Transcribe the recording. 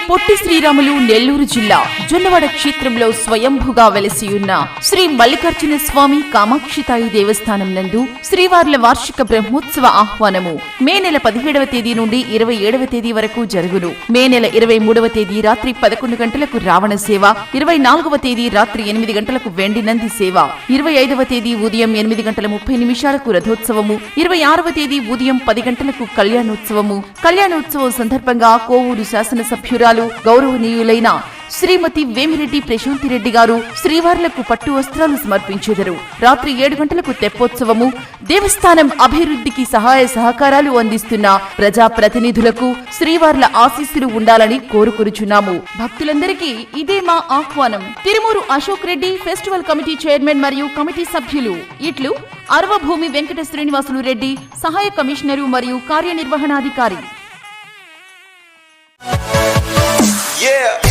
పొట్టి శ్రీరాములు నెల్లూరు జిల్లా జొన్నవాడ క్షేత్రంలో స్వయంభుగా వెలసియున్న శ్రీ మల్లికార్జున స్వామి కామాక్షితాయి దేవస్థానం నందు శ్రీవార్ల వార్షిక బ్రహ్మోత్సవ ఆహ్వానము మే నెల 17వ తేదీ నుండి 27వ తేదీ వరకు జరుగును. మే నెల 23వ తేదీ రాత్రి 11 గంటలకు రావణ సేవ, 24వ తేదీ రాత్రి 8 గంటలకు వెండి నంది సేవ, 25వ తేదీ ఉదయం 8 గంటల 30 నిమిషాలకు రథోత్సవము, 26వ తేదీ ఉదయం 10 గంటలకు కళ్యాణోత్సవము. కళ్యాణోత్సవం సందర్భంగా కోవూరు శాసనసభ్యురాలు గౌరవనీయులైన శ్రీమతి వేమిరెడ్డి ప్రశాంతిరెడ్డి గారు శ్రీవార్లకు పట్టు వస్త్రాలు సమర్పించెదరు. రాత్రి 7 గంటలకు తెప్పోత్సవము. దేవస్థానం అభివృద్ధికి సహాయ సహకారాలు అందిస్తున్న ప్రజాప్రతినిధులకు శ్రీవార్ల ఆశీస్సులు ఉండాలని కోరుకొనుచున్నాము. భక్తులందరికీ ఇదే మా ఆహ్వానం. Tirumuru Ashok Reddy festival committee chairman మరియు కమిటీ సభ్యులు. ఇట్లు అరవభూమి వెంకట శ్రీనివాసులు రెడ్డి, సహాయ కమిషనరు మరియు కార్యనిర్వహణాధికారి. Yeah.